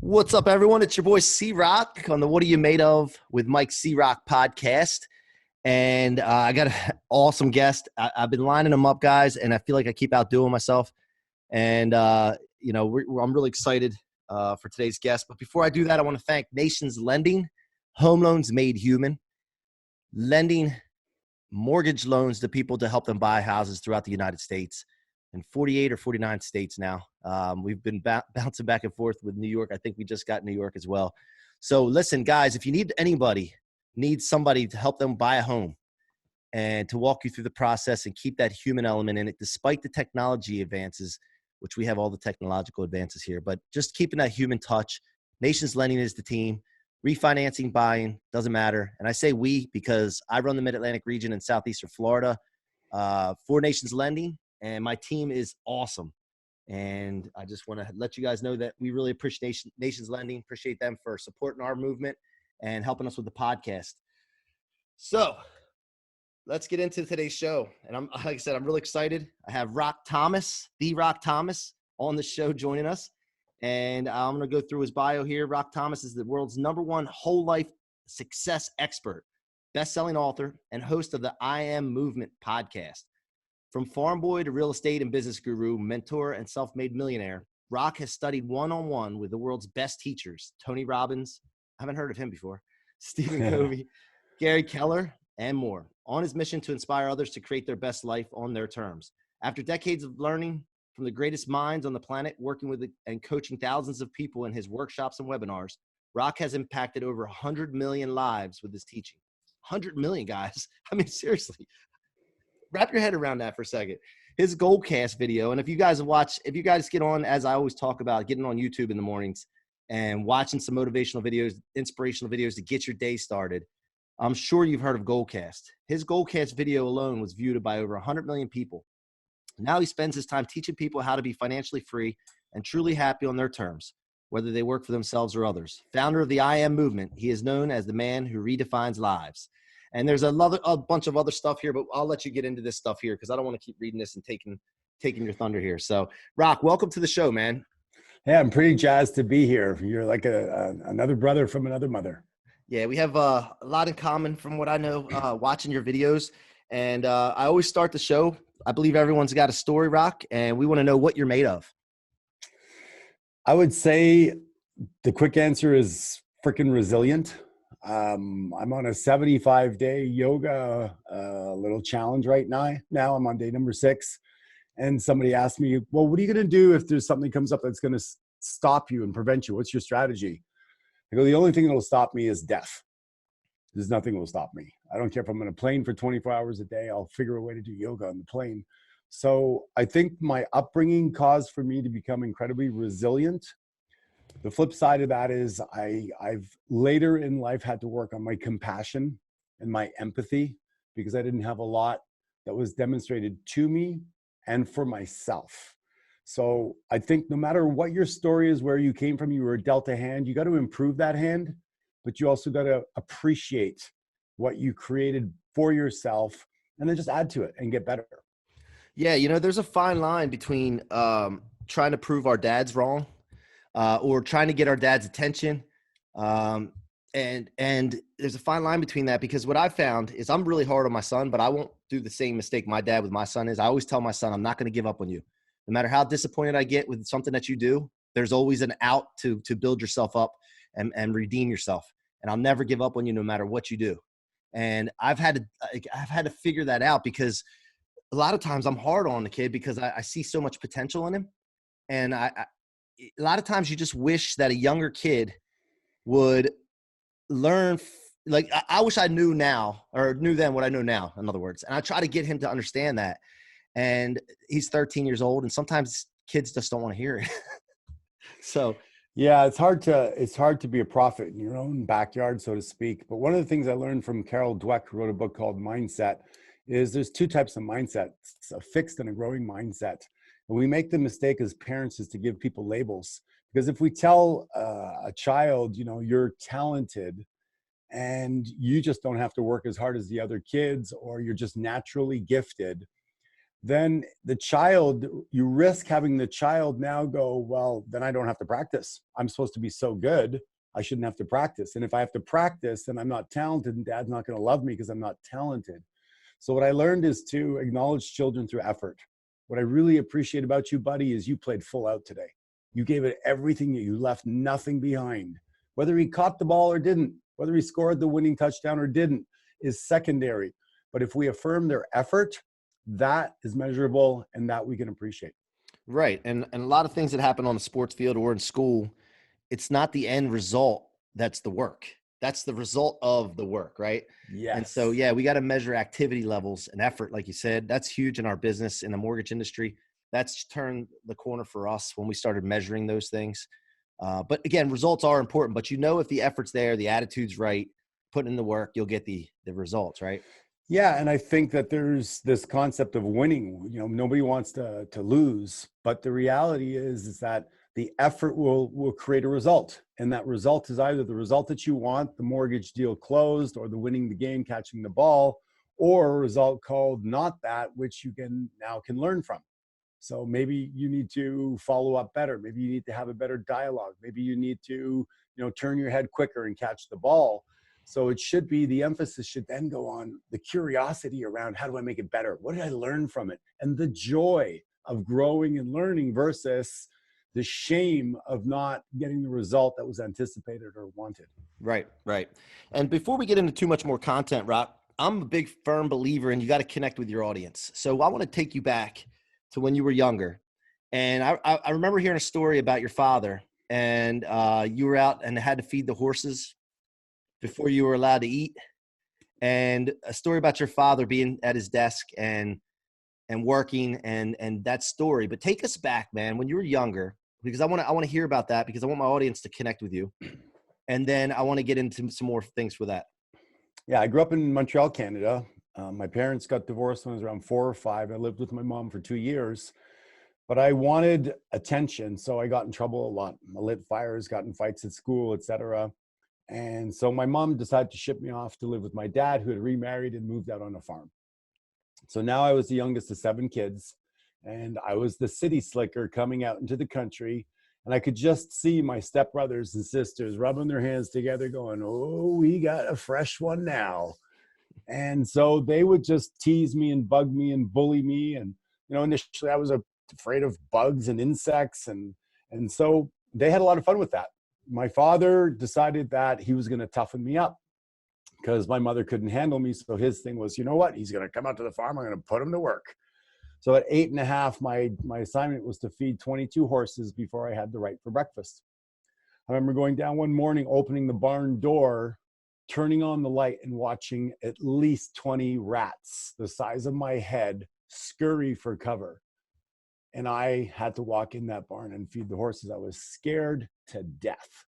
What's up, everyone? It's your boy C-Roc on the What Are You Made Of with Mike C-Roc podcast. And I got an awesome guest. I've been lining them up, guys, and I feel like I keep outdoing myself. And, I'm really excited for today's guest. But before I do that, I want to thank Nations Lending, Home Loans Made Human, lending mortgage loans to people to help them buy houses throughout the United States. In 48 or 49 states now. We've been bouncing back and forth with New York. I think we just got New York as well. So listen, guys, if you need somebody to help them buy a home and to walk you through the process and keep that human element in it, despite the technology advances, which we have all the technological advances here, but just keeping that human touch. Nations Lending is the team. Refinancing, buying, doesn't matter. And I say we because I run the Mid-Atlantic region in Southeastern Florida for Nations Lending. And my team is awesome. And I just want to let you guys know that we really appreciate Nations Lending, appreciate them for supporting our movement and helping us with the podcast. So let's get into today's show. And like I said, I'm really excited. I have the Rock Thomas on the show joining us. And I'm going to go through his bio here. Rock Thomas is the world's #1 whole life success expert, best-selling author, and host of the I Am Movement podcast. From farm boy to real estate and business guru, mentor, and self-made millionaire, Rock has studied one-on-one with the world's best teachers, Tony Robbins, I haven't heard of him before, Stephen Covey, Gary Keller, and more, on his mission to inspire others to create their best life on their terms. After decades of learning from the greatest minds on the planet, working with and coaching thousands of people in his workshops and webinars, Rock has impacted over 100 million lives with his teaching. 100 million, guys. I mean, seriously. Wrap your head around that for a second. His Goalcast video, and if you guys get on, as I always talk about, getting on YouTube in the mornings and watching some motivational videos, inspirational videos to get your day started, I'm sure you've heard of Goalcast. His Goalcast video alone was viewed by over 100 million people. Now he spends his time teaching people how to be financially free and truly happy on their terms, whether they work for themselves or others. Founder of the I Am movement, he is known as the man who redefines lives. And there's a bunch of other stuff here, but I'll let you get into this stuff here because I don't want to keep reading this and taking your thunder here. So, Rock, welcome to the show, man. Yeah, I'm pretty jazzed to be here. You're like another brother from another mother. Yeah, we have a lot in common from what I know watching your videos. And I always start the show. I believe everyone's got a story, Rock, and we want to know what you're made of. I would say the quick answer is freaking resilient. I'm on a 75-day yoga little challenge right now. Now I'm on day number 6. And somebody asked me, well, what are you going to do if there's something comes up that's going to stop you and prevent you? What's your strategy? I go, the only thing that will stop me is death. There's nothing that will stop me. I don't care if I'm on a plane for 24 hours a day. I'll figure a way to do yoga on the plane. So I think my upbringing caused for me to become incredibly resilient. The flip side of that is I've later in life had to work on my compassion and my empathy because I didn't have a lot that was demonstrated to me and for myself. So I think no matter what your story is, where you came from, you were dealt a hand, you got to improve that hand, but you also got to appreciate what you created for yourself and then just add to it and get better. Yeah, there's a fine line between trying to prove our dads wrong or trying to get our dad's attention. And there's a fine line between that because what I found is I'm really hard on my son, but I won't do the same mistake my dad with my son is. I always tell my son, I'm not going to give up on you. No matter how disappointed I get with something that you do, there's always an out to build yourself up and redeem yourself. And I'll never give up on you no matter what you do. And I've had to figure that out because a lot of times I'm hard on the kid because I see so much potential in him. And a lot of times you just wish that a younger kid would learn. I wish I knew now or knew then what I know now, in other words. And I try to get him to understand that. And he's 13 years old. And sometimes kids just don't want to hear it. So, yeah, it's hard to be a prophet in your own backyard, so to speak. But one of the things I learned from Carol Dweck, who wrote a book called Mindset, is there's 2 types of mindset, a fixed and a growing mindset. And we make the mistake as parents is to give people labels. Because if we tell a child, you're talented and you just don't have to work as hard as the other kids, or you're just naturally gifted, then you risk having the child now go, well, then I don't have to practice. I'm supposed to be so good, I shouldn't have to practice. And if I have to practice, then I'm not talented and dad's not going to love me because I'm not talented. So what I learned is to acknowledge children through effort. What I really appreciate about you, buddy, is you played full out today. You gave it everything. You left nothing behind. Whether he caught the ball or didn't, whether he scored the winning touchdown or didn't, is secondary. But if we affirm their effort, that is measurable and that we can appreciate. Right. And a lot of things that happen on the sports field or in school, it's not the end result that's the work. That's the result of the work, right? Yes. And so, yeah, we got to measure activity levels and effort, like you said. That's huge in our business, in the mortgage industry. That's turned the corner for us when we started measuring those things. But again, results are important. But if the effort's there, the attitude's right, putting in the work, you'll get the results, right? Yeah, and I think that there's this concept of winning. Nobody wants to lose, but the reality is that the effort will create a result. And that result is either the result that you want, the mortgage deal closed, or the winning the game, catching the ball, or a result called not that, which you can learn from. So maybe you need to follow up better. Maybe you need to have a better dialogue. Maybe you need to, turn your head quicker and catch the ball. So the emphasis should then go on the curiosity around how do I make it better? What did I learn from it? And the joy of growing and learning versus the shame of not getting the result that was anticipated or wanted. Right. And before we get into too much more content, Rock, I'm a big firm believer in you got to connect with your audience. So I want to take you back to when you were younger. And I remember hearing a story about your father, and you were out and had to feed the horses before you were allowed to eat. And a story about your father being at his desk and working and that story. But take us back, man, when you were younger, because I want to hear about that, because I want my audience to connect with you. And then I want to get into some more things with that. Yeah, I grew up in Montreal, Canada. My parents got divorced when I was around 4 or 5. I lived with my mom for 2 years, but I wanted attention, so I got in trouble a lot. I lit fires, got in fights at school, etc. And so my mom decided to ship me off to live with my dad, who had remarried and moved out on a farm. So now I was the youngest of 7 kids, and I was the city slicker coming out into the country. And I could just see my stepbrothers and sisters rubbing their hands together going, oh, we got a fresh one now. And so they would just tease me and bug me and bully me. And, initially I was afraid of bugs and insects. And so they had a lot of fun with that. My father decided that he was going to toughen me up because my mother couldn't handle me. So his thing was, you know what? He's going to come out to the farm. I'm going to put him to work. So at 8.5, my assignment was to feed 22 horses before I had the right for breakfast. I remember going down one morning, opening the barn door, turning on the light and watching at least 20 rats the size of my head scurry for cover. And I had to walk in that barn and feed the horses. I was scared to death.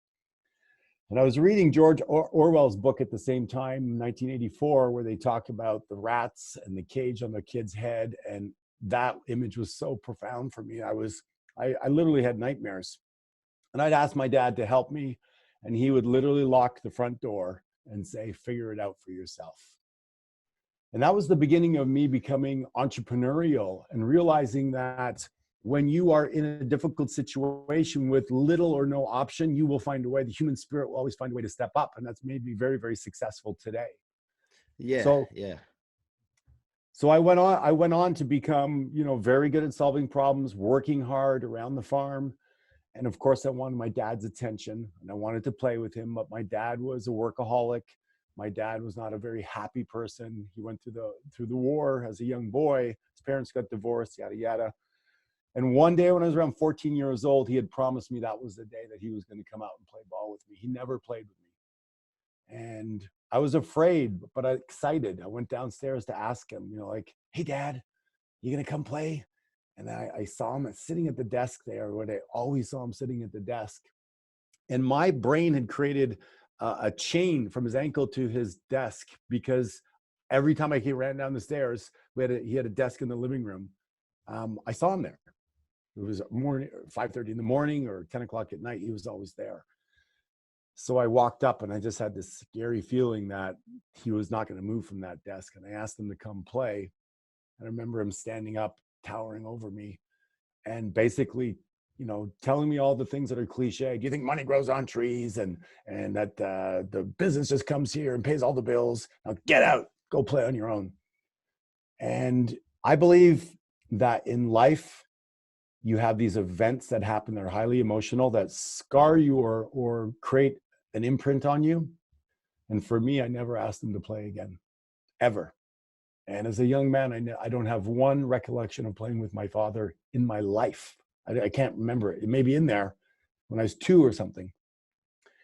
And I was reading George Orwell's book at the same time, 1984, where they talk about the rats and the cage on the kid's head. And that image was so profound for me. I literally had nightmares. And I'd ask my dad to help me, and he would literally lock the front door and say, figure it out for yourself. And that was the beginning of me becoming entrepreneurial and realizing that when you are in a difficult situation with little or no option, you will find a way. The human spirit will always find a way to step up. And that's made me very, very successful today. Yeah. So I went on to become, very good at solving problems, working hard around the farm. And of course, I wanted my dad's attention and I wanted to play with him. But my dad was a workaholic. My dad was not a very happy person. He went through the war as a young boy. His parents got divorced, yada, yada. And one day when I was around 14 years old, he had promised me that was the day that he was going to come out and play ball with me. He never played with me. And I was afraid, but excited. I went downstairs to ask him, hey, Dad, you going to come play? And I saw him sitting at the desk there, where I always saw him sitting at the desk. And my brain had created a chain from his ankle to his desk, because every time I ran down the stairs, he had a desk in the living room. I saw him there. It was morning, 5:30 in the morning or 10 o'clock at night. He was always there. So I walked up and I just had this scary feeling that he was not going to move from that desk. And I asked him to come play. I remember him standing up towering over me and basically, telling me all the things that are cliche. Do you think money grows on trees and that the business just comes here and pays all the bills? Now get out, go play on your own. And I believe that in life, you have these events that happen that are highly emotional, that scar you or create an imprint on you. And for me, I never asked them to play again, ever. And as a young man, I don't have one recollection of playing with my father in my life. I can't remember it. It may be in there when I was 2 or something.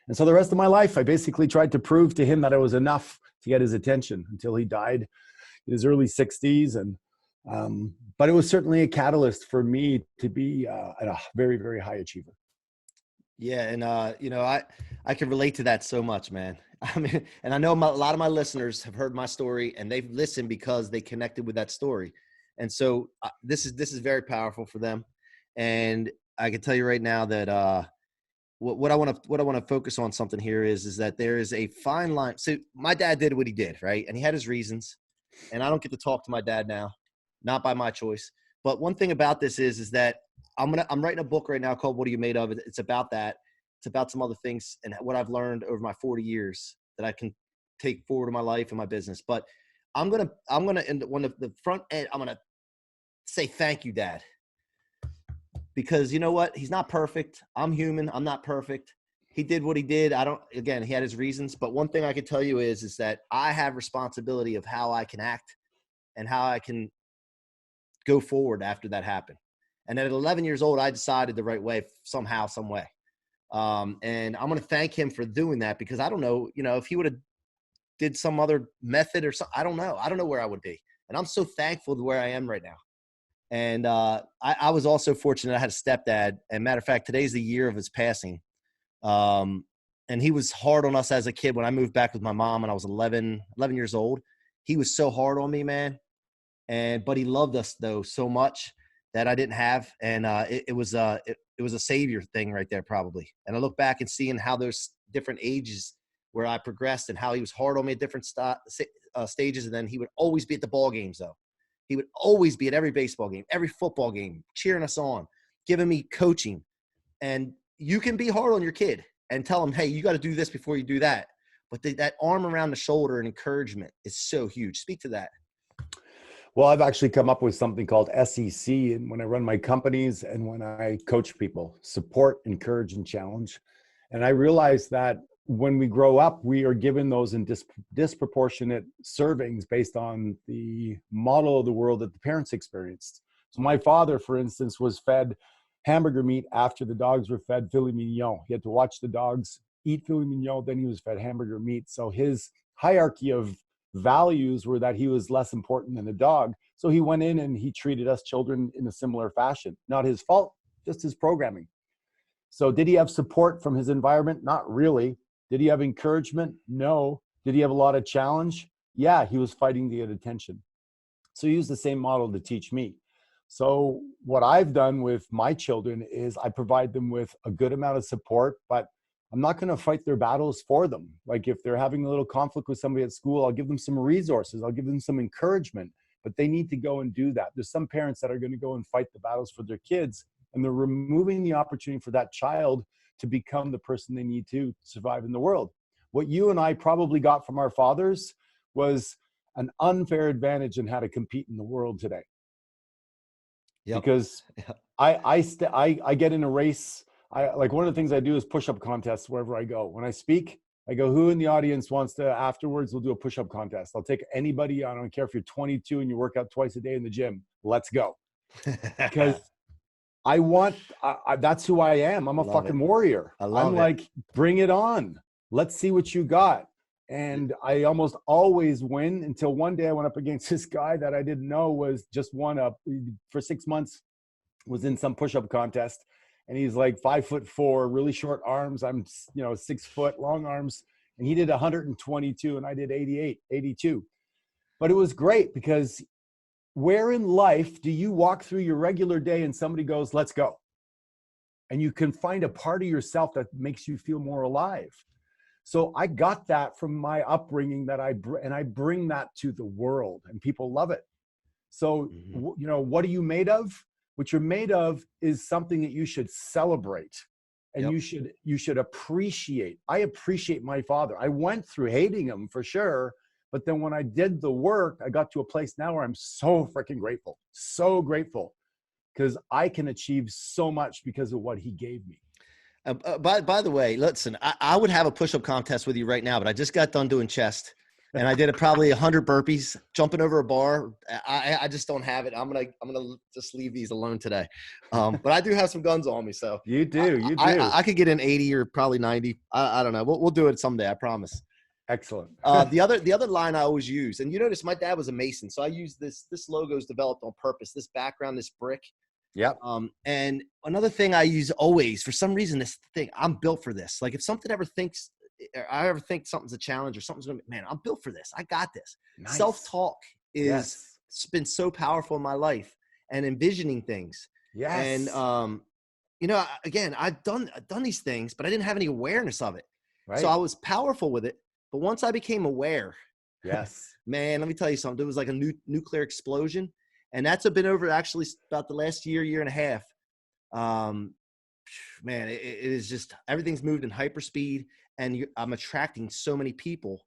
And so the rest of my life, I basically tried to prove to him that I was enough to get his attention until he died in his early 60s. But it was certainly a catalyst for me to be a very, very high achiever. Yeah. And, I can relate to that so much, man. I mean, and I know a lot of my listeners have heard my story and they've listened because they connected with that story. And so this is very powerful for them. And I can tell you right now that what I want to focus on something here is that there is a fine line. So my dad did what he did, right? And he had his reasons. And I don't get to talk to my dad now, not by my choice. But one thing about this is that I'm writing a book right now called "What Are You Made Of?" It's about that. It's about some other things and what I've learned over my 40 years that I can take forward in my life and my business. But I'm gonna in one of the front end, I'm gonna say thank you, Dad. Because you know what? He's not perfect. I'm human. I'm not perfect. He did what he did. Again, he had his reasons. But one thing I can tell you is that I have responsibility of how I can act and how I can go forward after that happened. And at 11 years old, I decided the right way, somehow, some way. And I'm going to thank him for doing that because I don't know, if he would have did some other method or something, I don't know. I don't know where I would be. And I'm so thankful to where I am right now. And I was also fortunate. I had a stepdad. And matter of fact, today's the year of his passing. And he was hard on us as a kid. When I moved back with my mom and I was 11 years old, he was so hard on me, man. But he loved us though so much that I didn't have. And it was a savior thing right there probably. And I look back and seeing how those different ages where I progressed and how he was hard on me at different stages. And then he would always be at the ball games though. He would always be at every baseball game, every football game, cheering us on, giving me coaching. And you can be hard on your kid and tell him, hey, you got to do this before you do that. But that arm around the shoulder and encouragement is so huge. Speak to that. Well, I've actually come up with something called SEC, and when I run my companies and when I coach people, support, encourage, and challenge. And I realized that when we grow up, we are given those in disproportionate servings based on the model of the world that the parents experienced. So my father, for instance, was fed hamburger meat after the dogs were fed filet mignon. He had to watch the dogs eat filet mignon, then he was fed hamburger meat. So his hierarchy of values were that he was less important than the dog. So he went in and he treated us children in a similar fashion. Not his fault, just his programming. So did he have support from his environment? Not really. Did he have encouragement? No. Did he have a lot of challenge? Yeah, he was fighting to get attention. So he used the same model to teach me. So what I've done with my children is I provide them with a good amount of support, but I'm not going to fight their battles for them. Like if they're having a little conflict with somebody at school, I'll give them some resources. I'll give them some encouragement, but they need to go and do that. There's some parents that are going to go and fight the battles for their kids, and they're removing the opportunity for that child to become the person they need to survive in the world. What you and I probably got from our fathers was an unfair advantage in how to compete in the world today. Yep. Because I get in a race. Like one of the things I do is push-up contests wherever I go. When I speak, I go, who in the audience wants to, afterwards, we'll do a push-up contest. I'll take anybody. I don't care if you're 22 and you work out twice a day in the gym. Let's go. Because that's who I am. I'm a fucking warrior. I'm like, bring it on. Let's see what you got. And I almost always win until one day I went up against this guy that I didn't know was just won up for 6 months, was in some push-up contest. And he's like 5'4", really short arms. I'm, 6 foot, long arms. And he did 122 and I did 82. But it was great because where in life do you walk through your regular day and somebody goes, let's go? And you can find a part of yourself that makes you feel more alive. So I got that from my upbringing and I bring that to the world and people love it. So, what are you made of? What you're made of is something that you should celebrate and you should appreciate. I appreciate my father. I went through hating him for sure. But then when I did the work, I got to a place now where I'm so freaking grateful. So grateful because I can achieve so much because of what he gave me. By the way, listen, I would have a push-up contest with you right now, but I just got done doing chest and I did probably 100 burpees, jumping over a bar. I just don't have it. I'm gonna just leave these alone today. But I do have some guns on me, so you do. I could get in 80 or probably 90. I don't know. We'll do it someday. I promise. Excellent. The other line I always use, and you notice my dad was a Mason, so I use this logo is developed on purpose. This background, this brick. Yep. And another thing I use always, for some reason, this thing, I'm built for this. Like if something ever thinks, I ever think something's a challenge or something's going to be, man, I'm built for this. I got this. Nice. Self-talk it's been so powerful in my life and envisioning things. Yes. And, again, I've done these things, but I didn't have any awareness of it. Right. So I was powerful with it. But once I became aware, yes, man, let me tell you something. There was like a nuclear explosion. And that's been over actually about the last year and a half. Man, it is just, everything's moved in hyperspeed and I'm attracting so many people.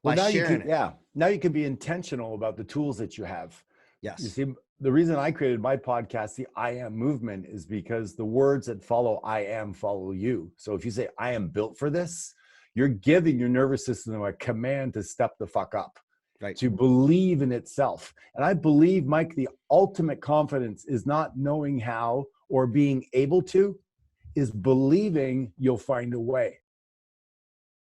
Well, now you can be intentional about the tools that you have. Yes. You see, the reason I created my podcast, the I Am movement, is because the words that follow I am follow you. So if you say, I am built for this, you're giving your nervous system a command to step the fuck up. Right. To believe in itself. And I believe, Mike, the ultimate confidence is not knowing how or being able to, is believing you'll find a way.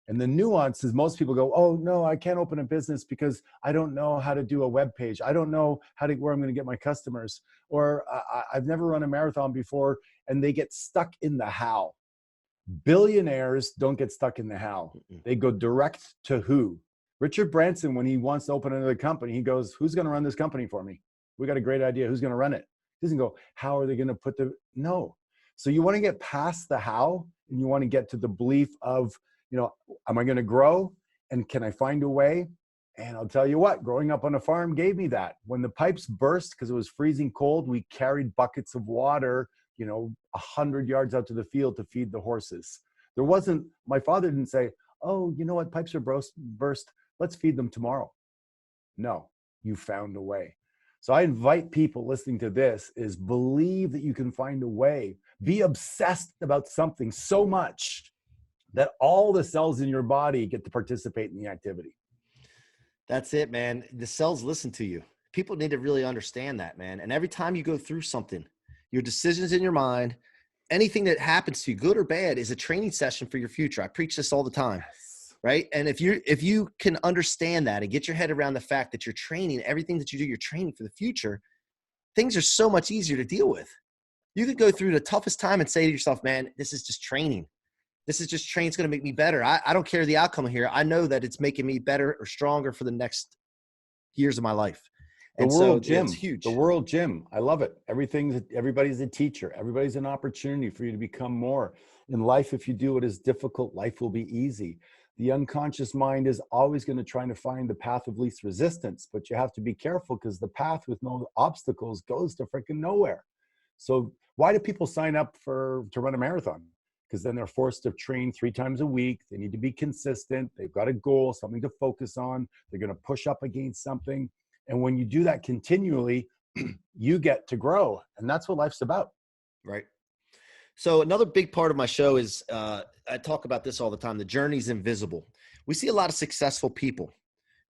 And the nuance is most people go, oh, no, I can't open a business because I don't know how to do a web page. I don't know where I'm going to get my customers. Or I've never run a marathon before, and they get stuck in the how. Billionaires don't get stuck in the how. They go direct to who. Richard Branson, when he wants to open another company, he goes, who's going to run this company for me? We got a great idea. Who's going to run it? He doesn't go, how are they going to no. So you want to get past the how, and you want to get to the belief of, am I going to grow? And can I find a way? And I'll tell you what, growing up on a farm gave me that. When the pipes burst because it was freezing cold, we carried buckets of water, 100 yards out to the field to feed the horses. My father didn't say, oh, you know what, pipes are burst. Let's feed them tomorrow. No, you found a way. So I invite people listening to this is believe that you can find a way. Be obsessed about something so much that all the cells in your body get to participate in the activity. That's it, man. The cells listen to you. People need to really understand that, man. And every time you go through something, your decisions in your mind, anything that happens to you, good or bad, is a training session for your future. I preach this all the time. Right. And if you can understand that and get your head around the fact that you're training, everything that you do, you're training for the future, things are so much easier to deal with. You could go through the toughest time and say to yourself, man, this is just training. This is just training. It's going to make me better. I don't care the outcome here. I know that it's making me better or stronger for the next years of my life. And the world gym, it's huge. The world gym. I love it. Everybody's a teacher. Everybody's an opportunity for you to become more. In life, if you do what is difficult, life will be easy. The unconscious mind is always going to try to find the path of least resistance, but you have to be careful because the path with no obstacles goes to freaking nowhere. So why do people sign up to run a marathon? Because then they're forced to train 3 times a week. They need to be consistent. They've got a goal, something to focus on. They're going to push up against something. And when you do that continually, you get to grow. And that's what life's about. Right. So another big part of my show is, I talk about this all the time. The journey's invisible. We see a lot of successful people.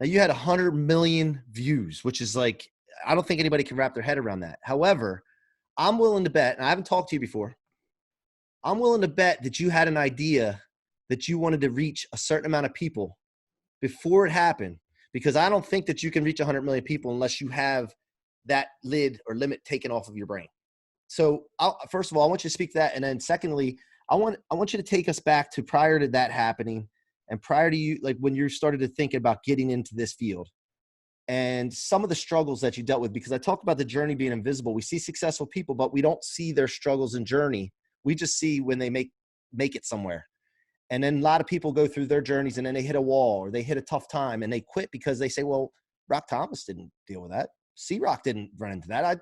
Now you had 100 million views, which is like, I don't think anybody can wrap their head around that. However, I'm willing to bet, and I haven't talked to you before, I'm willing to bet that you had an idea that you wanted to reach a certain amount of people before it happened, because I don't think that you can reach 100 million people unless you have that lid or limit taken off of your brain. So first of all, I want you to speak to that. And then secondly, I want you to take us back to prior to that happening and prior to you, like when you started to think about getting into this field and some of the struggles that you dealt with, because I talk about the journey being invisible. We see successful people, but we don't see their struggles and journey. We just see when they make it somewhere. And then a lot of people go through their journeys and then they hit a wall or they hit a tough time and they quit because they say, well, Rock Thomas didn't deal with that. C-Roc didn't run into that.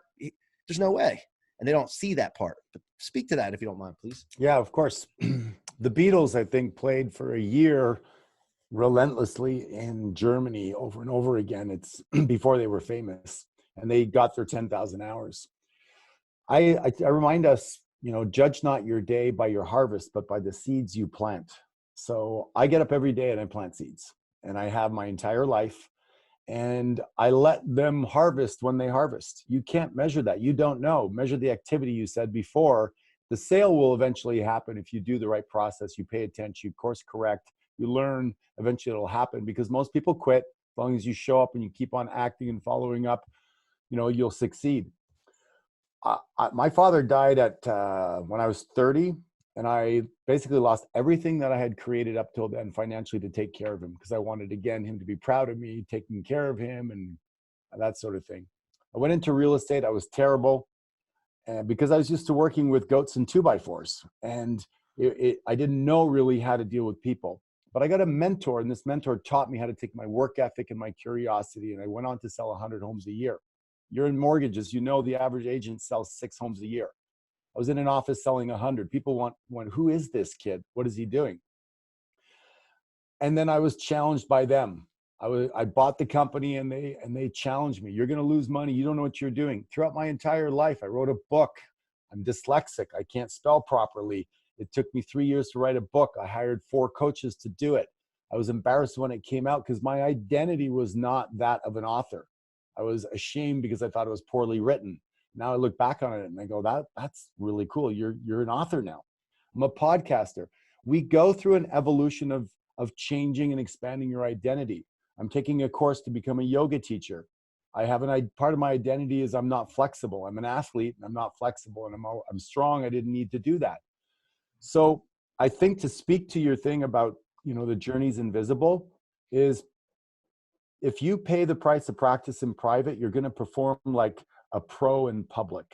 There's no way. And they don't see that part. But speak to that if you don't mind, please. Yeah, of course. The Beatles, I think, played for a year relentlessly in Germany over and over again. It's before they were famous, and they got their 10,000 hours. I remind us, judge not your day by your harvest, but by the seeds you plant. So I get up every day and I plant seeds, and I have my entire life, and I let them harvest when they harvest. You can't measure that. You don't know. Measure the activity, you said before. The sale will eventually happen if you do the right process, you pay attention, you course correct, you learn, eventually it'll happen, because most people quit. As long as you show up and you keep on acting and following up, you'll succeed. My father died when I was 30, and I basically lost everything that I had created up till then financially to take care of him, because I wanted, again, him to be proud of me, taking care of him and that sort of thing. I went into real estate. I was terrible, and because I was used to working with goats and 2x4s, and I didn't know really how to deal with people. But I got a mentor, and this mentor taught me how to take my work ethic and my curiosity, and I went on to sell 100 homes a year. You're in mortgages, the average agent sells 6 homes a year. I was in an office selling 100. People went, who is this kid? What is he doing? And then I was challenged by them. I bought the company, and they challenged me. You're going to lose money. You don't know what you're doing. Throughout my entire life, I wrote a book. I'm dyslexic. I can't spell properly. It took me 3 years to write a book. I hired 4 coaches to do it. I was embarrassed when it came out because my identity was not that of an author. I was ashamed because I thought it was poorly written. Now I look back on it and I go, that's really cool. You're an author now. I'm a podcaster. We go through an evolution of changing and expanding your identity. I'm taking a course to become a yoga teacher. Part of my identity is I'm not flexible. I'm an athlete and I'm not flexible, and I'm strong. I didn't need to do that. So I think, to speak to your thing about, the journey's invisible, is if you pay the price to practice in private, you're going to perform like a pro in public.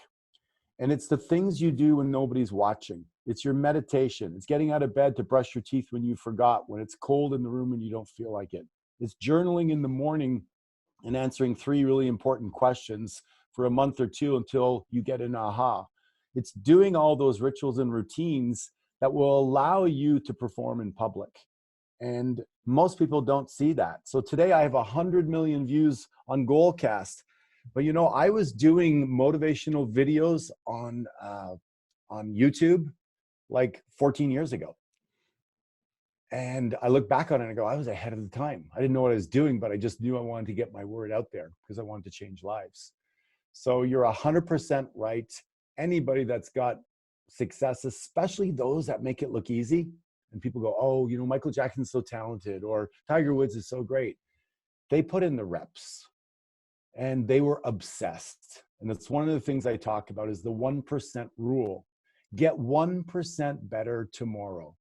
And it's the things you do when nobody's watching. It's your meditation. It's getting out of bed to brush your teeth when you forgot, when it's cold in the room and you don't feel like it. It's journaling in the morning and answering 3 really important questions for a month or 2 until you get an aha. It's doing all those rituals and routines that will allow you to perform in public. And most people don't see that. So today I have 100 million views on Goalcast. But I was doing motivational videos on YouTube like 14 years ago. And I look back on it and I go, I was ahead of the time. I didn't know what I was doing, but I just knew I wanted to get my word out there because I wanted to change lives. So you're 100% right. Anybody that's got success, especially those that make it look easy, and people go, oh, Michael Jackson's so talented, or Tiger Woods is so great. They put in the reps. And they were obsessed. And that's one of the things I talk about, is the 1% rule. Get 1% better tomorrow.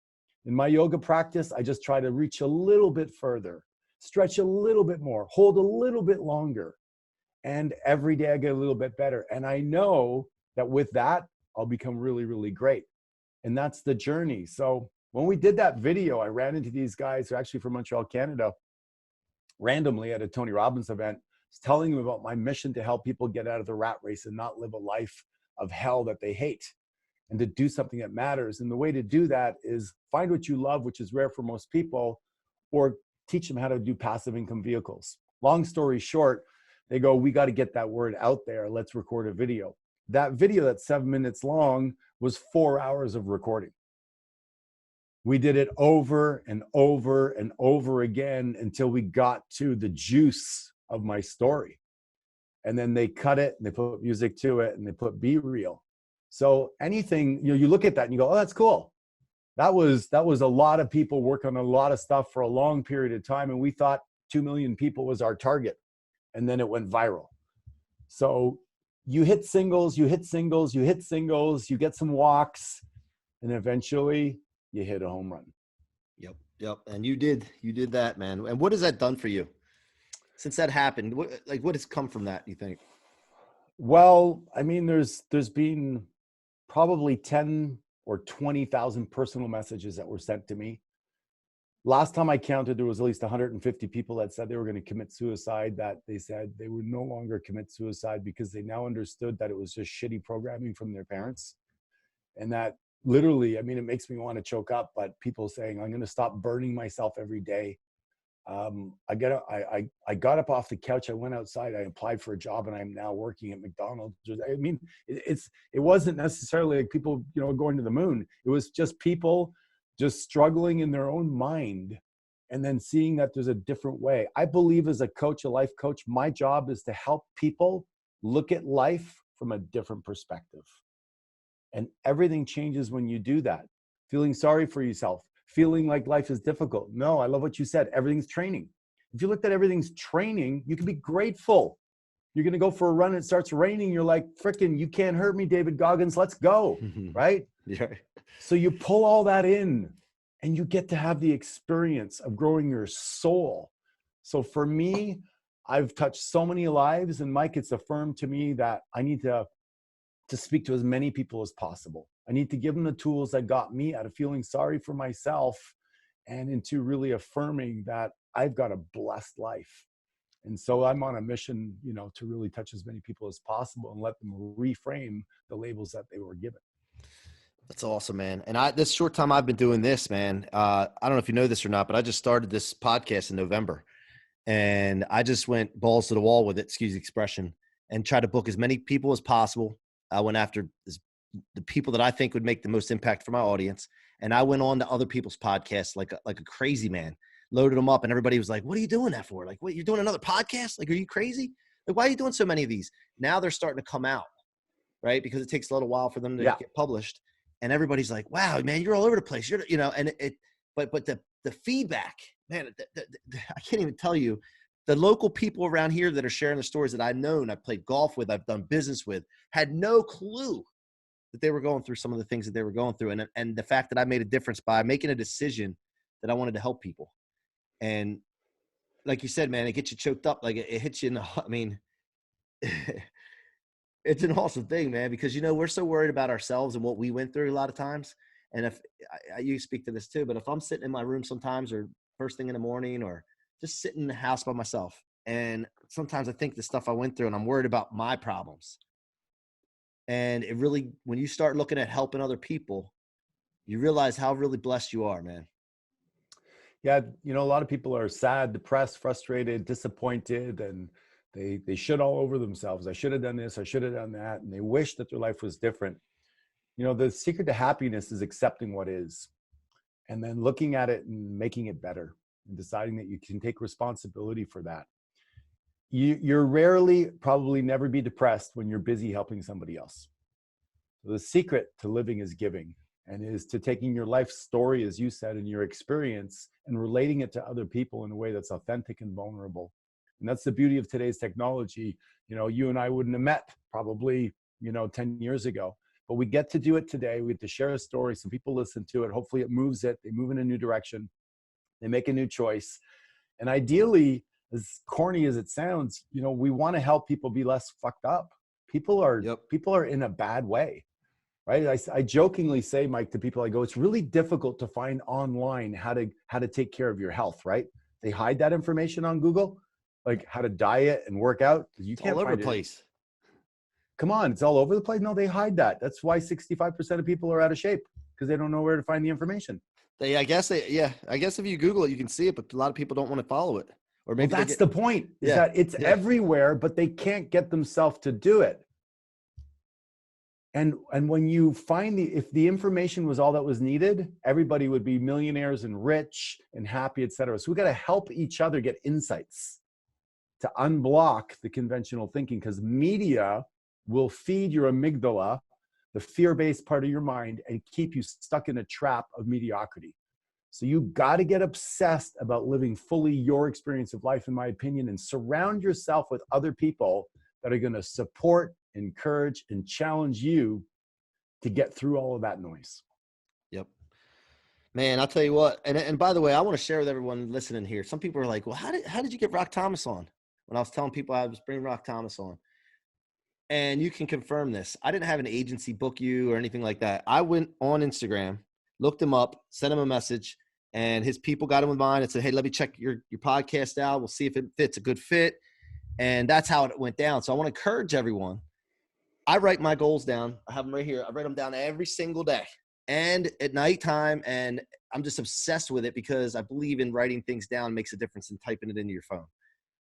In my yoga practice, I just try to reach a little bit further, stretch a little bit more, hold a little bit longer. And every day I get a little bit better. And I know that with that, I'll become really, really great. And that's the journey. So when we did that video, I ran into these guys who are actually from Montreal, Canada, randomly at a Tony Robbins event, telling them about my mission to help people get out of the rat race and not live a life of hell that they hate, and to do something that matters. And the way to do that is find what you love, which is rare for most people, or teach them how to do passive income vehicles. Long story short, they go, we got to get that word out there. Let's record a video. That video that's 7 minutes long was 4 hours of recording. We did it over and over and over again until we got to the juice of my story. And then they cut it and they put music to it and they put Be Real. So anything, you look at that and you go, oh, that's cool. That was a lot of people working on a lot of stuff for a long period of time. And we thought 2 million people was our target. And then it went viral. So you hit singles, you get some walks, and eventually you hit a home run. Yep. And you did that, man. And what has that done for you since that happened? What has come from that, you think? Well, I mean, there's been probably 10 or 20,000 personal messages that were sent to me. Last time I counted, there was at least 150 people that said they were going to commit suicide, that they said they would no longer commit suicide because they now understood that it was just shitty programming from their parents. And that literally, I mean, it makes me want to choke up, but people saying, I'm going to stop burning myself every day. I got up off the couch. I went outside. I applied for a job, and I'm now working at McDonald's. I mean, it wasn't necessarily like people, going to the moon. It was just people just struggling in their own mind, and then seeing that there's a different way. I believe as a coach, a life coach, my job is to help people look at life from a different perspective. And everything changes when you do that. Feeling sorry for yourself, feeling like life is difficult. No, I love what you said. Everything's training. If you looked at everything's training, you can be grateful. You're going to go for a run and it starts raining. You're like, frickin', you can't hurt me, David Goggins. Let's go. Right? Yeah. So you pull all that in and you get to have the experience of growing your soul. So for me, I've touched so many lives, and Mike, it's affirmed to me that I need to speak to as many people as possible. I need to give them the tools that got me out of feeling sorry for myself and into really affirming that I've got a blessed life. And so I'm on a mission, to really touch as many people as possible and let them reframe the labels that they were given. That's awesome, man. And this short time I've been doing this, man, I don't know if you know this or not, but I just started this podcast in November, and I just went balls to the wall with it, excuse the expression, and tried to book as many people as possible. I went after the people that I think would make the most impact for my audience. And I went on to other people's podcasts like a crazy man, loaded them up, and everybody was like, what are you doing that for? Like, what, you're doing another podcast? Like, are you crazy? Like, why are you doing so many of these? Now they're starting to come out, right? Because it takes a little while for them to get published. And everybody's like, wow, man, you're all over the place. But the feedback, man, I can't even tell you. The local people around here that are sharing the stories that I've known, I've played golf with, I've done business with, had no clue that they were going through some of the things that they were going through. And the fact that I made a difference by making a decision that I wanted to help people. And like you said, man, it gets you choked up. Like it hits you it's an awesome thing, man, because, we're so worried about ourselves and what we went through a lot of times. And if you speak to this too, but if I'm sitting in my room sometimes or first thing in the morning or just sitting in the house by myself, and sometimes I think the stuff I went through and I'm worried about my problems. And it really, when you start looking at helping other people, you realize how really blessed you are, man. Yeah. A lot of people are sad, depressed, frustrated, disappointed, and they shit all over themselves. I should have done this. I should have done that. And they wish that their life was different. The secret to happiness is accepting what is, and then looking at it and making it better and deciding that you can take responsibility for that. You're rarely, probably never be depressed when you're busy helping somebody else. So the secret to living is giving, and is to taking your life story, as you said, and your experience and relating it to other people in a way that's authentic and vulnerable. And that's the beauty of today's technology. You and I wouldn't have met probably, 10 years ago, but we get to do it today. We get to share a story. Some people listen to it. Hopefully it moves it. They move in a new direction. They make a new choice. And ideally, as corny as it sounds, we want to help people be less fucked up. People are in a bad way, right? I jokingly say, Mike, to people, I go, it's really difficult to find online how to take care of your health, right? They hide that information on Google, like how to diet and work out. You can't all over find the place. Come on, it's all over the place. No, they hide that. That's why 65% of people are out of shape, because they don't know where to find the information. I guess if you Google it, you can see it, but a lot of people don't want to follow it. Or maybe that's the point, is that it's everywhere, but they can't get themselves to do it. And when you find if the information was all that was needed, everybody would be millionaires and rich and happy, et cetera. So we got to help each other get insights to unblock the conventional thinking, because media will feed your amygdala, the fear-based part of your mind, and keep you stuck in a trap of mediocrity. So you got to get obsessed about living fully your experience of life, in my opinion, and surround yourself with other people that are going to support, encourage, and challenge you to get through all of that noise. Yep. Man, I'll tell you what, and by the way, I want to share with everyone listening here. Some people are like, well, how did you get Rock Thomas on? When I was telling people I was bringing Rock Thomas on. And you can confirm this. I didn't have an agency book you or anything like that. I went on Instagram, looked him up, sent him a message, and his people got him with mine and said, hey, let me check your podcast out. We'll see if it fits, a good fit. And that's how it went down. So I want to encourage everyone. I write my goals down. I have them right here. I write them down every single day and at nighttime. And I'm just obsessed with it because I believe in writing things down makes a difference in typing it into your phone.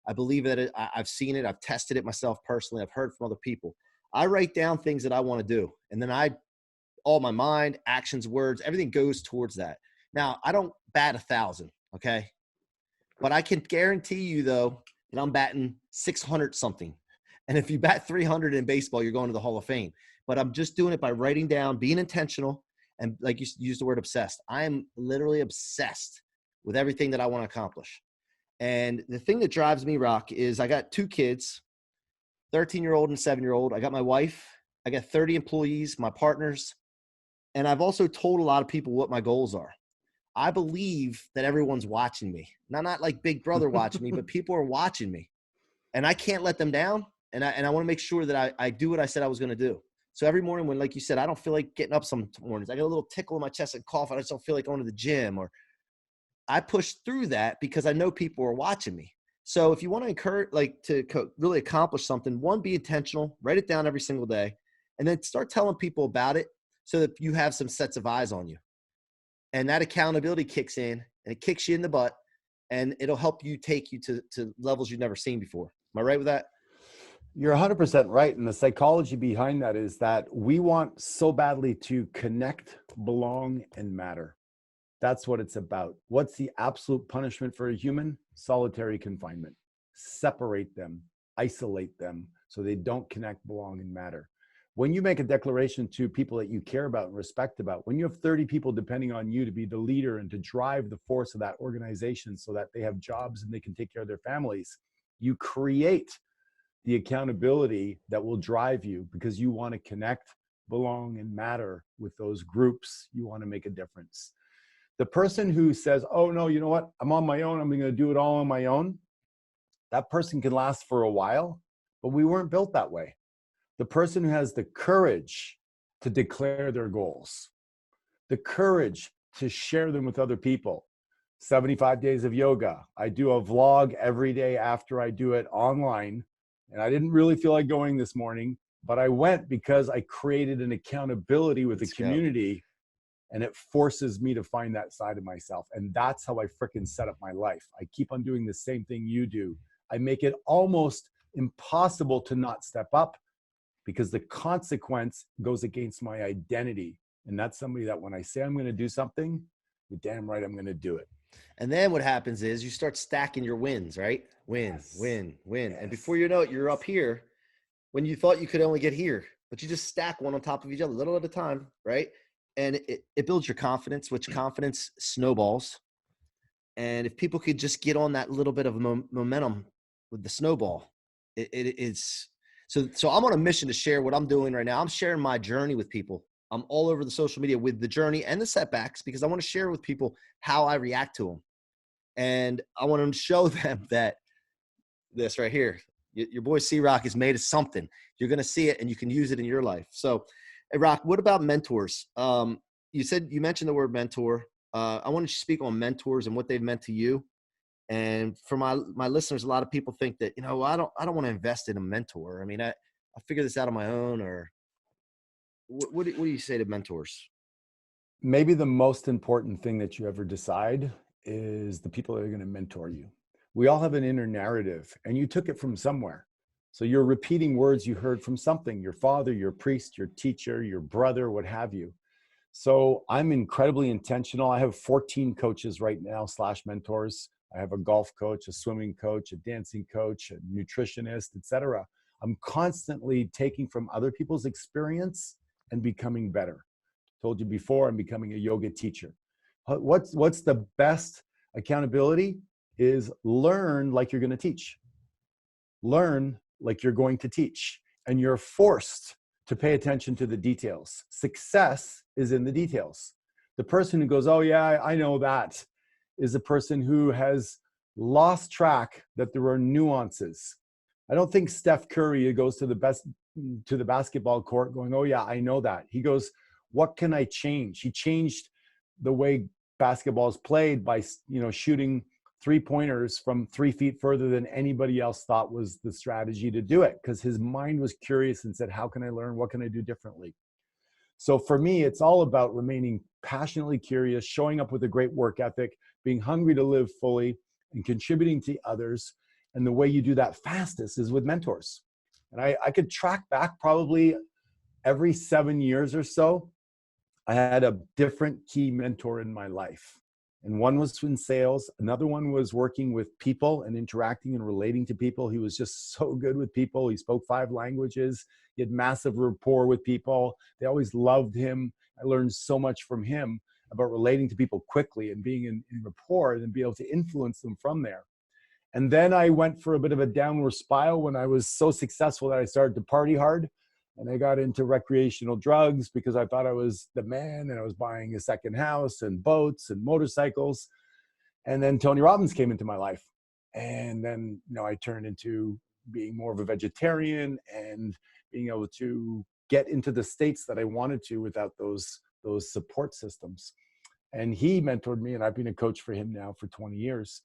I believe that I've seen it. I've tested it myself personally. I've heard from other people. I write down things that I want to do. And then all my mind, actions, words, everything goes towards that. Now, I don't bat 1,000, okay? But I can guarantee you, though, that I'm batting 600 something. And if you bat 300 in baseball, you're going to the Hall of Fame. But I'm just doing it by writing down, being intentional, and like you used the word obsessed. I am literally obsessed with everything that I want to accomplish. And the thing that drives me, Rock, is I got 2 kids, 13-year-old and 7-year-old. I got my wife. I got 30 employees, my partners. And I've also told a lot of people what my goals are. I believe that everyone's watching me. Not like Big Brother watching me, but people are watching me. And I can't let them down. And I want to make sure that I do what I said I was going to do. So every morning when, like you said, I don't feel like getting up some mornings. I got a little tickle in my chest and cough. I just don't feel like going to the gym. Or I push through that because I know people are watching me. So if you want to encourage, really accomplish something, one, be intentional, write it down every single day, and then start telling people about it so that you have some sets of eyes on you. And that accountability kicks in and it kicks you in the butt and it'll help you take you to levels you've never seen before. Am I right with that? You're 100% right. And the psychology behind that is that we want so badly to connect, belong, and matter. That's what it's about. What's the absolute punishment for a human? Solitary confinement. Separate them, isolate them so they don't connect, belong, and matter. When you make a declaration to people that you care about and respect about, when you have 30 people depending on you to be the leader and to drive the force of that organization so that they have jobs and they can take care of their families, you create the accountability that will drive you because you want to connect, belong, and matter with those groups. You want to make a difference. The person who says, oh, no, you know what? I'm on my own. I'm going to do it all on my own. That person can last for a while, but we weren't built that way. The person who has the courage to declare their goals, the courage to share them with other people. 75 days of yoga. I do a vlog every day after I do it online. And I didn't really feel like going this morning, but I went because I created an accountability with the community. And it forces me to find that side of myself. And that's how I freaking set up my life. I keep on doing the same thing you do. I make it almost impossible to not step up because the consequence goes against my identity. And that's somebody that when I say I'm going to do something, you're damn right I'm going to do it. And then what happens is you start stacking your wins, right? Win, yes. Win. Yes. And before you know it, you're up here when you thought you could only get here, but you just stack one on top of each other, little at a time, right? And it builds your confidence, which confidence snowballs. And if people could just get on that little bit of momentum with the snowball, it's so I'm on a mission to share what I'm doing right now. I'm sharing my journey with people. I'm all over the social media with the journey and the setbacks because I want to share with people how I react to them. And I want to show them that this right here, your boy C-Roc is made of something. You're going to see it and you can use it in your life. So, hey, Rock, what about mentors? You mentioned the word mentor. I want to speak on mentors and what they've meant to you. And for my listeners, a lot of people think that, I don't want to invest in a mentor. I mean, I figure this out on my own. Or what do you say to mentors? Maybe the most important thing that you ever decide is the people that are going to mentor you. We all have an inner narrative and you took it from somewhere. So you're repeating words you heard from something, your father, your priest, your teacher, your brother, what have you. So I'm incredibly intentional. I have 14 coaches right now / mentors. I have a golf coach, a swimming coach, a dancing coach, a nutritionist, etc. I'm constantly taking from other people's experience and becoming better. Told you before, I'm becoming a yoga teacher. What's the best accountability is learn like you're going to teach. Learn like you're going to teach. And you're forced to pay attention to the details. Success is in the details. The person who goes, oh yeah, I know that, is a person who has lost track that there are nuances. I don't think Steph Curry goes to the basketball court going, oh yeah, I know that. He goes, what can I change? He changed the way basketball is played by, shooting 3-pointers from 3 feet further than anybody else thought was the strategy to do it, because his mind was curious and said, how can I learn? What can I do differently? So for me, it's all about remaining passionately curious, showing up with a great work ethic, being hungry to live fully, and contributing to others. And the way you do that fastest is with mentors. And I could track back probably every 7 years or so. I had a different key mentor in my life. And one was in sales. Another one was working with people and interacting and relating to people. He was just so good with people. He spoke 5 languages. He had massive rapport with people. They always loved him. I learned so much from him about relating to people quickly and being in rapport and be able to influence them from there. And then I went for a bit of a downward spiral when I was so successful that I started to party hard. And I got into recreational drugs because I thought I was the man, and I was buying a second house and boats and motorcycles. And then Tony Robbins came into my life. And then, I turned into being more of a vegetarian and being able to get into the states that I wanted to without those support systems. And he mentored me, and I've been a coach for him now for 20 years.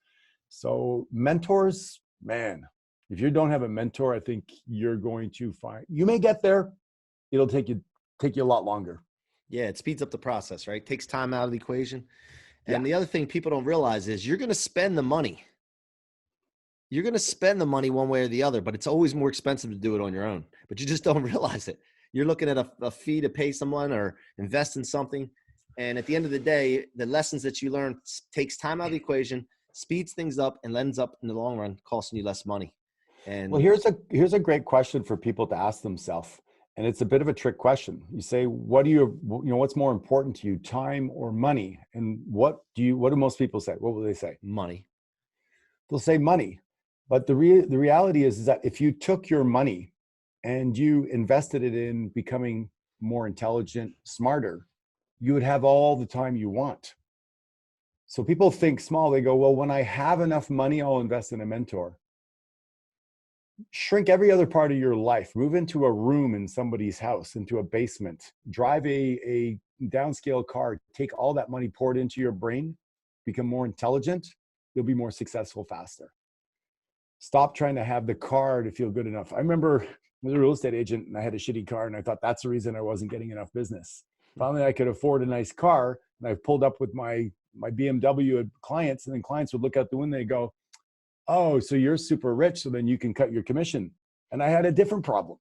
So mentors, man, if you don't have a mentor, I think you're going to find, you may get there. It'll take you a lot longer. Yeah, it speeds up the process, right? It takes time out of the equation. And the other thing people don't realize is you're going to spend the money. You're going to spend the money one way or the other, but it's always more expensive to do it on your own. But you just don't realize it. You're looking at a fee to pay someone or invest in something. And at the end of the day, the lessons that you learn takes time out of the equation, speeds things up, and ends up in the long run costing you less money. And well, here's a great question for people to ask themselves. And it's a bit of a trick question. You say, what's more important to you, time or money? And what do most people say? What will they say? Money. They'll say money. But the reality is that if you took your money and you invested it in becoming more intelligent, smarter, you would have all the time you want. So people think small. They go, well, when I have enough money, I'll invest in a mentor. Shrink every other part of your life. Move into a room in somebody's house, into a basement. Drive a downscale car. Take all that money, pour it into your brain, become more intelligent. You'll be more successful faster. Stop trying to have the car to feel good enough. I remember I was a real estate agent and I had a shitty car, and I thought that's the reason I wasn't getting enough business. Finally, I could afford a nice car, and I pulled up with my BMW at clients, and then clients would look out the window and go, oh, so you're super rich, so then you can cut your commission. And I had a different problem.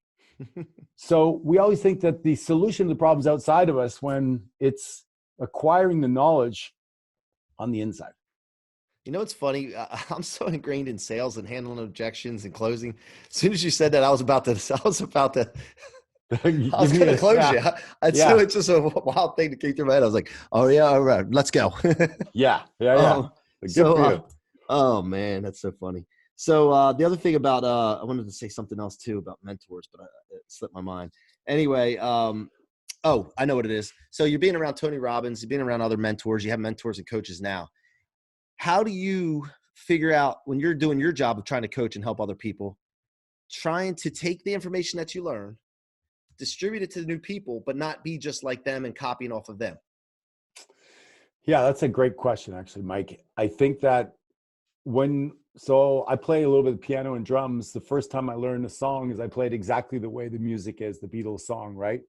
So we always think that the solution to the problem's outside of us when it's acquiring the knowledge on the inside. You know, it's funny. I'm so ingrained in sales and handling objections and closing. As soon as you said that, I was about to close you. It's just a wild thing to keep through my head. I was like, oh yeah, all right, let's go. Yeah. Good for you. Oh man, that's so funny. So the other thing about, I wanted to say something else too about mentors, but it slipped my mind. Anyway, oh, I know what it is. So you're being around Tony Robbins, you're being around other mentors, you have mentors and coaches now. How do you figure out when you're doing your job of trying to coach and help other people, trying to take the information that you learn, distribute it to the new people, but not be just like them and copying off of them? Yeah, that's a great question, actually, Mike. I think that so I play a little bit of piano and drums. The first time I learned a song is I played exactly the way the music is, the Beatles song, right?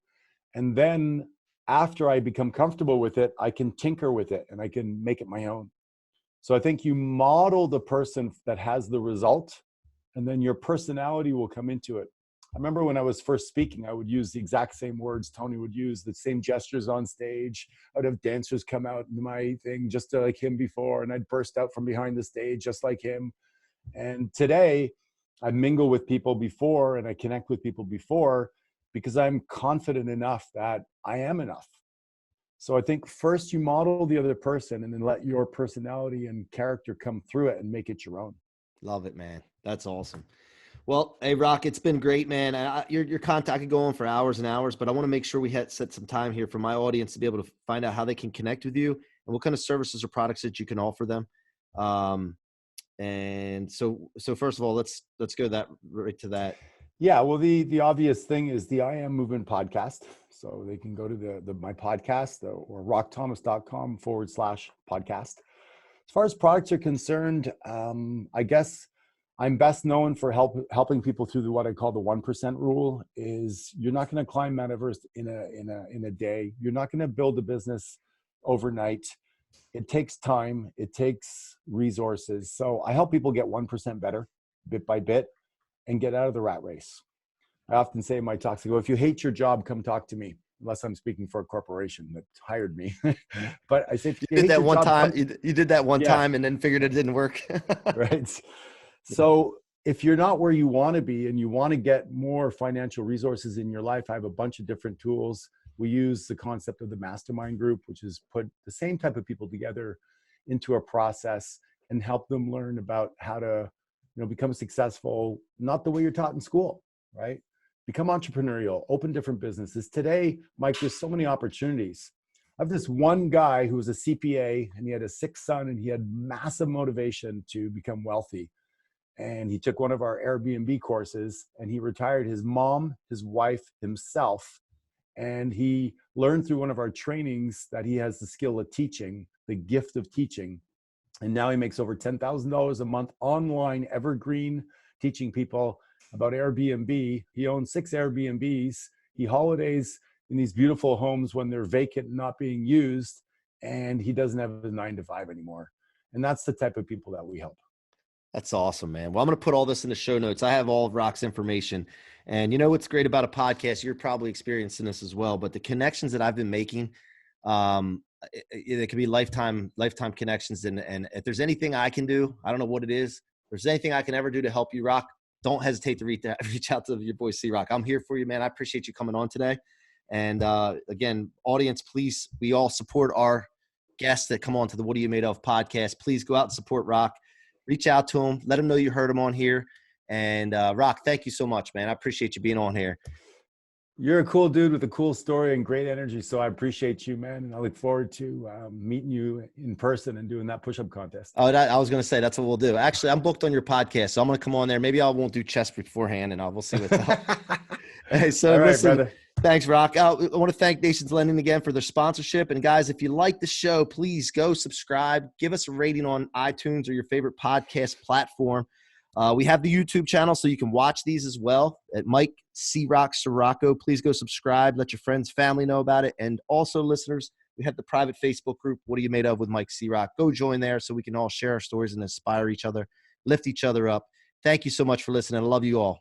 And then after I become comfortable with it, I can tinker with it and I can make it my own. So I think you model the person that has the result, and then your personality will come into it. I remember when I was first speaking, I would use the exact same words Tony would use, the same gestures on stage. I would have dancers come out into my thing just like him before, and I'd burst out from behind the stage just like him. And today, I mingle with people before and I connect with people before because I'm confident enough that I am enough. So I think first you model the other person and then let your personality and character come through it and make it your own. Love it, man. That's awesome. Well, hey, Rock, it's been great, man. Your contact could go on for hours and hours, but I want to make sure we set some time here for my audience to be able to find out how they can connect with you and what kind of services or products that you can offer them. And so first of all, let's go right to that. Yeah, well, the obvious thing is the I Am Movement podcast. So they can go to my podcast or rockthomas.com/podcast. As far as products are concerned, I guess I'm best known for helping people through what I call the 1% rule. Is you're not going to climb Mount Everest in a day. You're not going to build a business overnight. It takes time. It takes resources. So I help people get 1% better, bit by bit, and get out of the rat race. I often say in my talks, I go, if you hate your job, come talk to me. Unless I'm speaking for a corporation that hired me. But I say, if you did hate that your one job, time. You did that one yeah, time and then figured it didn't work. right. So if you're not where you want to be and you want to get more financial resources in your life, I have a bunch of different tools. We use the concept of the mastermind group, which is put the same type of people together into a process and help them learn about how to, become successful, not the way you're taught in school, right? Become entrepreneurial, open different businesses. Today, Mike, there's so many opportunities. I have this one guy who was a CPA and he had a sick son and he had massive motivation to become wealthy. And he took one of our Airbnb courses and he retired his mom, his wife, himself. And he learned through one of our trainings that he has the skill of teaching, the gift of teaching. And now he makes over $10,000 a month online, evergreen, teaching people about Airbnb. He owns 6 Airbnbs. He holidays in these beautiful homes when they're vacant and not being used. And he doesn't have a 9-to-5 anymore. And that's the type of people that we help. That's awesome, man. Well, I'm going to put all this in the show notes. I have all of Rock's information. And you know what's great about a podcast? You're probably experiencing this as well, but the connections that I've been making, it can be lifetime connections. And if there's anything I can do, I don't know what it is. If there's anything I can ever do to help you, Rock, don't hesitate to reach out to your boy C-Roc. I'm here for you, man. I appreciate you coming on today. And again, audience, please, we all support our guests that come on to the What Are You Made Of podcast. Please go out and support Rock. Reach out to him. Let him know you heard him on here. And Rock, thank you so much, man. I appreciate you being on here. You're a cool dude with a cool story and great energy. So I appreciate you, man. And I look forward to meeting you in person and doing that push-up contest. Oh, I was going to say, that's what we'll do. Actually, I'm booked on your podcast, so I'm going to come on there. Maybe I won't do chest beforehand, and we'll see what's up. Hey, so all right, listen, brother. Thanks, Rock. I want to thank Nations Lending again for their sponsorship. And guys, if you like the show, please go subscribe. Give us a rating on iTunes or your favorite podcast platform. We have the YouTube channel, so you can watch these as well at Mike C-Roc Ciorrocco. Please go subscribe. Let your friends, family know about it. And also, listeners, we have the private Facebook group, What Are You Made Of with Mike C-Roc. Go join there so we can all share our stories and inspire each other, lift each other up. Thank you so much for listening. I love you all.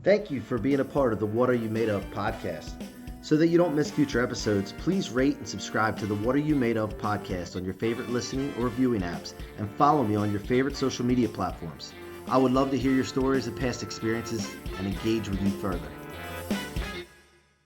Thank you for being a part of the What Are You Made Of podcast. So that you don't miss future episodes, please rate and subscribe to the What Are You Made Of podcast on your favorite listening or viewing apps, and follow me on your favorite social media platforms. I would love to hear your stories and past experiences and engage with you further.